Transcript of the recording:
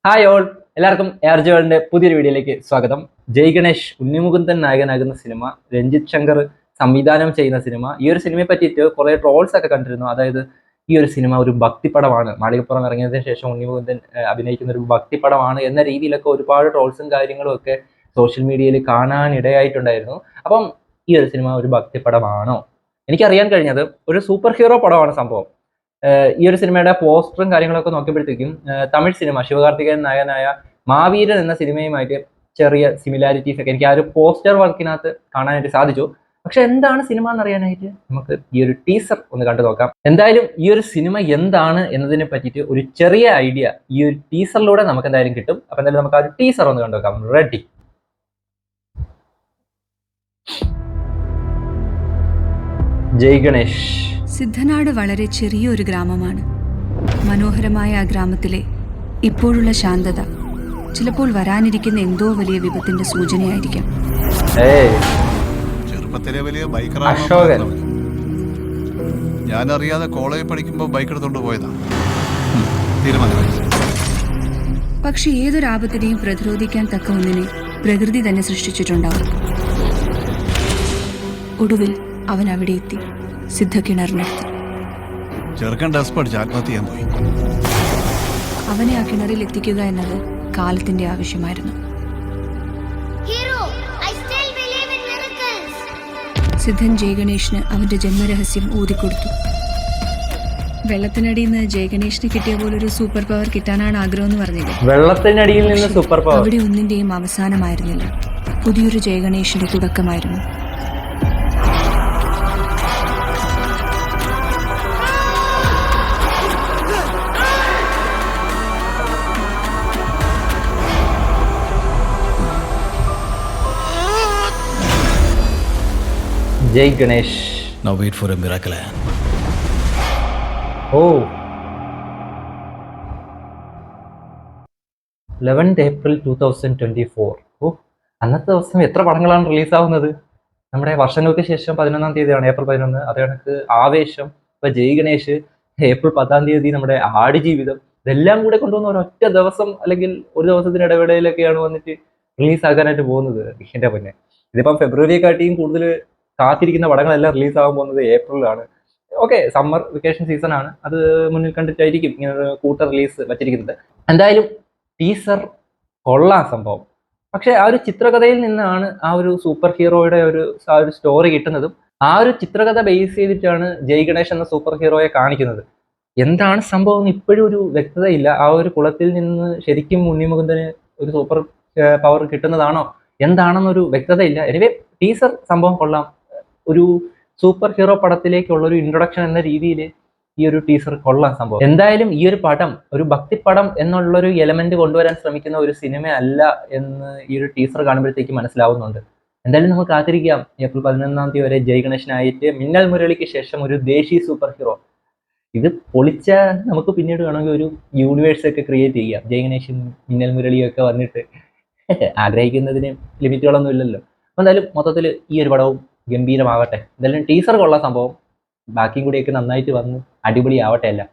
Hi all, എല്ലാവർക്കും എയർജോളിന്റെ പുതിയൊരു വീഡിയോയിലേക്ക് സ്വാഗതം. ജയ് ഗണേഷ് ഉണ്ണിമുകുന്ദൻ നായകനാകുന്ന സിനിമ, രഞ്ജിത്ത് ശങ്കർ സംവിധാനം ചെയ്യുന്ന സിനിമ. ഈ ഒരു സിനിമയെ പറ്റിയിട്ട് കുറെ ട്രോൾസ് ഒക്കെ കണ്ടിരുന്നു. അതായത് ഈ ഒരു സിനിമ ഒരു ഭക്തിപ്പടമാണ്, മാളികപ്പുറം ഇറങ്ങിയതിനു ശേഷം ഉണ്ണിമുകുന്ദൻ അഭിനയിക്കുന്ന ഒരു ഭക്തിപ്പടമാണ് എന്ന രീതിയിലൊക്കെ ഒരുപാട് ട്രോൾസും കാര്യങ്ങളും ഒക്കെ സോഷ്യൽ മീഡിയയിൽ കാണാൻ ഇടയായിട്ടുണ്ടായിരുന്നു. അപ്പം ഈ ഒരു സിനിമ ഒരു ഭക്തിപ്പടമാണോ? എനിക്കറിയാൻ കഴിഞ്ഞത് ഒരു സൂപ്പർ ഹീറോ പടമാണ് സംഭവം. ഈ ഒരു സിനിമയുടെ പോസ്റ്ററും കാര്യങ്ങളൊക്കെ നോക്കിയപ്പോഴത്തേക്കും തമിഴ് സിനിമ ശിവകാർത്തികേയൻ നായകനായ മാവീരൻ എന്ന സിനിമയുമായിട്ട് ചെറിയ സിമിലാരിറ്റീസ് ഒക്കെ എനിക്ക് ആ ഒരു പോസ്റ്റർ വർക്കിനകത്ത് കാണാനായിട്ട് സാധിച്ചു. പക്ഷെ എന്താണ് സിനിമ എന്നറിയാനായിട്ട് നമുക്ക് ഈ ഒരു ടീസർ ഒന്ന് കണ്ടു നോക്കാം. എന്തായാലും ഈ ഒരു സിനിമ എന്താണ് എന്നതിനെ പറ്റിയിട്ട് ഒരു ചെറിയ ഐഡിയ ഈ ഒരു ടീസറിലൂടെ നമുക്ക് എന്തായാലും കിട്ടും. അപ്പൊ എന്തായാലും നമുക്ക് ആ ഒരു ടീസർ ഒന്ന് കണ്ടു നോക്കാം. റെഡി? ജയ് ഗണേഷ്. സിദ്ധനാട് വളരെ ചെറിയൊരു ഗ്രാമമാണ്. മനോഹരമായ ആ ഗ്രാമത്തിലെ ഇപ്പോഴുള്ള ശാന്തത ചിലപ്പോൾ വരാനിരിക്കുന്ന എന്തോ വലിയ വിപത്തിന്റെ സൂചനയായിരിക്കാം. ചെറുപ്പത്തിലെ വലിയ അശോകൻ. ഞാൻ അറിയാതെ കോളേജിൽ പഠിക്കുമ്പോൾ ബൈക്ക് എടുത്തോണ്ട് പോയതാ. തീരുമാനം. പക്ഷെ ഏതൊരാപത്തിനെയും പ്രതിരോധിക്കാൻ തക്ക ഒന്നിനെ പ്രകൃതി തന്നെ സൃഷ്ടിച്ചിട്ടുണ്ടാവും. ഒടുവിൽ അവൻ അവിടെ എത്തി. സിദ്ധ കിണറിനെത്തി. ചെറുക്കൻ ഡ്രസ് പഠിച്ച് ആത്മഹത്യ ചെയ്യാൻ പോയി. അവനെ ആ കിണറിൽ എത്തിക്കുക എന്നത് കാലത്തിന്റെ ആവശ്യമായിരുന്നു. സിദ്ധൻ ജയഗണേഷിന് അവന്റെ ജന്മരഹസ്യം ഊതിക്കൊടുത്തു. വെള്ളത്തിനടിയിൽ നിന്ന് ജയഗണേഷിന് കിട്ടിയ പോലൊരു സൂപ്പർ പവർ കിട്ടാനാണ് ആഗ്രഹം എന്ന് പറഞ്ഞത്. വെള്ളത്തിനടിയിൽ നിന്ന് സൂപ്പർ പവർ അവിടെ ഒന്നിന്റെയും അവസാനമായിരുന്നില്ല, പുതിയൊരു ജയഗണേഷിന്റെ തുടക്കമായിരുന്നു. ജയ് Ganesh. Now wait for a miracle. Oh, 11th April 2024. ഓ, അന്നത്തെ ദിവസം എത്ര പടങ്ങളാണ് റിലീസാവുന്നത്? നമ്മുടെ വർഷങ്ങൾക്ക് ശേഷം 11-ാം തീയതിയാണ്, ഏപ്രിൽ 11. അത് കണക്ക് ആവേശം, ഇപ്പൊ ജയ് ഗണേഷ്, ഏപ്രിൽ 10-ാം തീയതി നമ്മുടെ ആടുജീവിതം. ഇതെല്ലാം കൂടെ കൊണ്ടുവന്ന ഒരൊറ്റ ദിവസം അല്ലെങ്കിൽ ഒരു ദിവസത്തിന് ഇടവേളയിലൊക്കെയാണ് വന്നിട്ട് റിലീസാക്കാനായിട്ട് പോകുന്നത്. എന്റെ പൊന്നെ, ഇതിപ്പം ഫെബ്രുവരിയെക്കാട്ടിയും കൂടുതൽ കാത്തിരിക്കുന്ന പടങ്ങളെല്ലാം റിലീസാകാൻ പോകുന്നത് ഏപ്രിലാണ്. ഓക്കെ, സമ്മർ വെക്കേഷൻ സീസൺ ആണ്, അത് മുന്നിൽ കണ്ടിട്ടായിരിക്കും ഇങ്ങനെ ഒരു കൂട്ട റിലീസ് വച്ചിരിക്കുന്നത്. എന്തായാലും ടീസർ കൊള്ളാം സംഭവം. പക്ഷെ ആ ഒരു ചിത്രകഥയിൽ നിന്നാണ് ആ ഒരു സൂപ്പർ ഹീറോയുടെ ആ ഒരു സ്റ്റോറി കിട്ടുന്നതും. ആ ഒരു ചിത്രകഥ ബേസ് ചെയ്തിട്ടാണ് ജയ് ഗണേഷ് എന്ന സൂപ്പർ ഹീറോയെ കാണിക്കുന്നത്. എന്താണ് സംഭവം എന്ന് ഇപ്പോഴും ഒരു വ്യക്തതയില്ല. ആ ഒരു കുളത്തിൽ നിന്ന് ശരിക്കും ഉണ്ണിമുകുന്ദന് ഒരു സൂപ്പർ പവർ കിട്ടുന്നതാണോ എന്താണെന്നൊരു വ്യക്തതയില്ല. എനിവേ ടീസർ സംഭവം കൊള്ളാം. ഒരു സൂപ്പർ ഹീറോ പടത്തിലേക്കുള്ള ഒരു ഇൻട്രൊഡക്ഷൻ എന്ന രീതിയിൽ ഈ ഒരു ടീസർ കൊള്ളാം സംഭവം. എന്തായാലും ഈ ഒരു പടം ഒരു ഭക്തിപ്പടം എന്നുള്ളൊരു എലമെന്റ് കൊണ്ടുവരാൻ ശ്രമിക്കുന്ന ഒരു സിനിമ അല്ല എന്ന് ഈ ഒരു ടീസർ കാണുമ്പോഴത്തേക്ക് മനസ്സിലാവുന്നുണ്ട്. എന്തായാലും നമുക്ക് കാത്തിരിക്കാം ഏപ്രിൽ 11-ാം തീയതി വരെ. ജയ് ഗണേഷിനായിട്ട് മിന്നൽ മുരളിക്ക് ശേഷം ഒരു ദേശീയ സൂപ്പർ ഹീറോ. ഇത് പൊളിച്ച നമുക്ക് പിന്നീട് വേണമെങ്കിൽ ഒരു യൂണിവേഴ്സ് ഒക്കെ ക്രിയേറ്റ് ചെയ്യാം. ജയ് ഗണേഷും മിന്നൽ മുരളിയും ഒക്കെ വന്നിട്ട് ആഗ്രഹിക്കുന്നതിന് ലിമിറ്റുകളൊന്നും ഇല്ലല്ലോ. എന്തായാലും മൊത്തത്തിൽ ഈ ഒരു പടവും ഗംഭീരമാവട്ടെ. എന്തായാലും ടീസർ കൊള്ളാം സംഭവം. ബാക്കിയും കൂടിയൊക്കെ നന്നായിട്ട് വന്ന് അടിപൊളിയാവട്ടെ എല്ലാം.